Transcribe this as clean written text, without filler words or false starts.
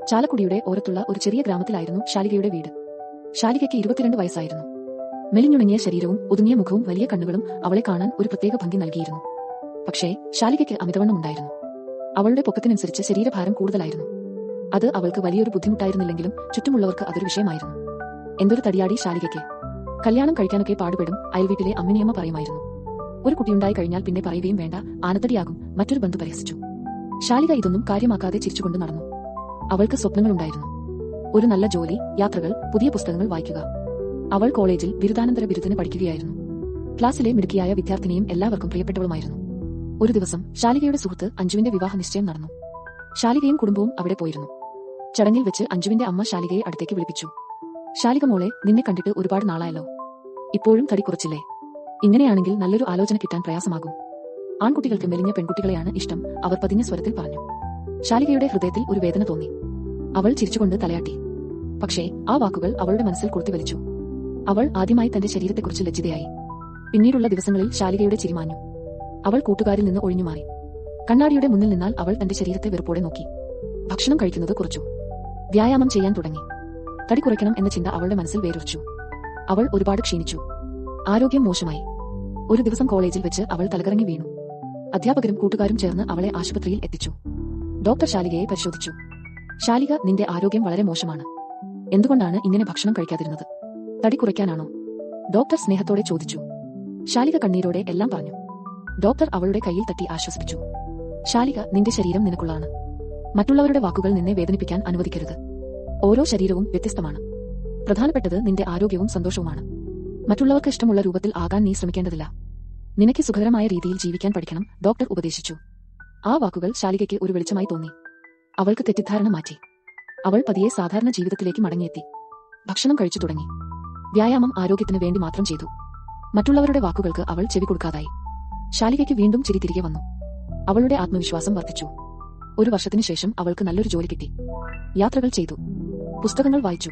ചാലക്കുടിയുടെ ഓരത്തുള്ള ഒരു ചെറിയ ഗ്രാമത്തിലായിരുന്നു ശാലികയുടെ വീട്. ശാലികയ്ക്ക് 22 വയസ്സായിരുന്നു. മെലിഞ്ഞുണങ്ങിയ ശരീരവും ഒതുങ്ങിയ മുഖവും വലിയ കണ്ണുകളും അവളെ കാണാൻ ഒരു പ്രത്യേക ഭംഗി നൽകിയിരുന്നു. പക്ഷേ ശാലികയ്ക്ക് അമിതവണ്ണം ഉണ്ടായിരുന്നു. അവളുടെ പൊക്കത്തിനനുസരിച്ച് ശരീരഭാരം കൂടുതലായിരുന്നു. അത് അവൾക്ക് വലിയൊരു ബുദ്ധിമുട്ടായിരുന്നില്ലെങ്കിലും ചുറ്റുമുള്ളവർക്ക് അതൊരു വിഷയമായിരുന്നു. എന്തൊരു തടിയാടി ശാലികയ്ക്ക്! കല്യാണം കഴിക്കാനൊക്കെ പാടുപെടും അയൽവീട്ടിലെ അമ്മിണിയമ്മ പറയുമായിരുന്നു. ഒരു കുട്ടിയുണ്ടായി കഴിഞ്ഞാൽ പിന്നെ പറയുകയും വേണ്ട, ആനത്തടിയാകും, മറ്റൊരു ബന്ധു പരിഹസിച്ചു. ശാലിക ഇതൊന്നും കാര്യമാക്കാതെ ചിരിച്ചുകൊണ്ട് നടന്നു. അവൾക്ക് സ്വപ്നങ്ങളുണ്ടായിരുന്നു. ഒരു നല്ല ജോലി, യാത്രകൾ, പുതിയ പുസ്തകങ്ങൾ വായിക്കുക. അവൾ കോളേജിൽ ബിരുദാനന്തര ബിരുദത്തിന് പഠിക്കുകയായിരുന്നു. ക്ലാസ്സിലെ മിടുക്കിയായ വിദ്യാർത്ഥിനിയും എല്ലാവർക്കും പ്രിയപ്പെട്ടവളുമായിരുന്നു. ഒരു ദിവസം ശാലികയുടെ സുഹൃത്ത് അഞ്ജുവിന്റെ വിവാഹ നിശ്ചയം നടന്നു. ശാലികയും കുടുംബവും അവിടെ പോയിരുന്നു. ചടങ്ങിൽ വെച്ച് അഞ്ജുവിന്റെ അമ്മ ശാലികയെ അടുത്തേക്ക് വിളിപ്പിച്ചു. ശാലിക മോളെ, നിന്നെ കണ്ടിട്ട് ഒരുപാട് നാളായല്ലോ. ഇപ്പോഴും തടി കുറച്ചില്ലേ? ഇങ്ങനെയാണെങ്കിൽ നല്ലൊരു ആലോചന കിട്ടാൻ പ്രയാസമാകും. ആൺകുട്ടികൾക്ക് മെലിഞ്ഞ പെൺകുട്ടികളെയാണ് ഇഷ്ടം, അവർ പതിഞ്ഞ സ്വരത്തിൽ പറഞ്ഞു. ശാലികയുടെ ഹൃദയത്തിൽ ഒരു വേദന തോന്നി. അവൾ ചിരിച്ചുകൊണ്ട് തലയാട്ടി. പക്ഷേ ആ വാക്കുകൾ അവളുടെ മനസ്സിൽ കൊളുത്തിവലിച്ചു. അവൾ ആദ്യമായി തന്റെ ശരീരത്തെക്കുറിച്ച് ലജ്ജിതയായി. പിന്നീടുള്ള ദിവസങ്ങളിൽ ശാലികയുടെ ചിരിമാഞ്ഞു. അവൾ കൂട്ടുകാരിൽ നിന്ന് ഒഴിഞ്ഞുമാറി. കണ്ണാടിയുടെ മുന്നിൽ നിന്നാൽ അവൾ തന്റെ ശരീരത്തെ വെറുപ്പോടെ നോക്കി. ഭക്ഷണം കഴിക്കുന്നത് കുറച്ചു. വ്യായാമം ചെയ്യാൻ തുടങ്ങി. തടി കുറയ്ക്കണം എന്ന ചിന്ത അവളുടെ മനസ്സിൽ വേരുറച്ചു. അവൾ ഒരുപാട് ക്ഷീണിച്ചു. ആരോഗ്യം മോശമായി. ഒരു ദിവസം കോളേജിൽ വെച്ച് അവൾ തലകറങ്ങി വീണു. അധ്യാപകരും കൂട്ടുകാരും ചേർന്ന് അവളെ ആശുപത്രിയിൽ എത്തിച്ചു. ഡോക്ടർ ശാലികയെ പരിശോധിച്ചു. ശാലിക, നിന്റെ ആരോഗ്യം വളരെ മോശമാണ്. എന്തുകൊണ്ടാണ് ഇങ്ങനെ ഭക്ഷണം കഴിക്കാതിരുന്നത്? തടി കുറയ്ക്കാനാണോ? ഡോക്ടർ സ്നേഹത്തോടെ ചോദിച്ചു. ശാലിക കണ്ണീരോടെ എല്ലാം പറഞ്ഞു. ഡോക്ടർ അവളുടെ കയ്യിൽ തട്ടി ആശ്വസിപ്പിച്ചു. ശാലിക, നിന്റെ ശരീരം നിനക്കുള്ളതാണ്. മറ്റുള്ളവരുടെ വാക്കുകൾ നിന്നെ വേദനിപ്പിക്കാൻ അനുവദിക്കരുത്. ഓരോ ശരീരവും വ്യത്യസ്തമാണ്. പ്രധാനപ്പെട്ടത് നിന്റെ ആരോഗ്യവും സന്തോഷവുമാണ്. മറ്റുള്ളവർക്ക് ഇഷ്ടമുള്ള രൂപത്തിൽ ആകാൻ നീ ശ്രമിക്കേണ്ടതില്ല. നിനക്ക് സുഖകരമായ രീതിയിൽ ജീവിക്കാൻ പഠിക്കണം, ഡോക്ടർ ഉപദേശിച്ചു. ആ വാക്കുകൾ ശാലികയ്ക്ക് ഒരു വെളിച്ചമായി തോന്നി. അവൾക്ക് തെറ്റിദ്ധാരണ മാറ്റി. അവൾ പതിയെ സാധാരണ ജീവിതത്തിലേക്ക് മടങ്ങിയെത്തി. ഭക്ഷണം കഴിച്ചു തുടങ്ങി. വ്യായാമം ആരോഗ്യത്തിന് വേണ്ടി മാത്രം ചെയ്തു. മറ്റുള്ളവരുടെ വാക്കുകൾക്ക് അവൾ ചെവി കൊടുക്കാതായി. ശാലികയ്ക്ക് വീണ്ടും ചിരി തിരികെ വന്നു. അവളുടെ ആത്മവിശ്വാസം വർദ്ധിച്ചു. ഒരു വർഷത്തിനു ശേഷം അവൾക്ക് നല്ലൊരു ജോലി കിട്ടി. യാത്രകൾ ചെയ്തു. പുസ്തകങ്ങൾ വായിച്ചു.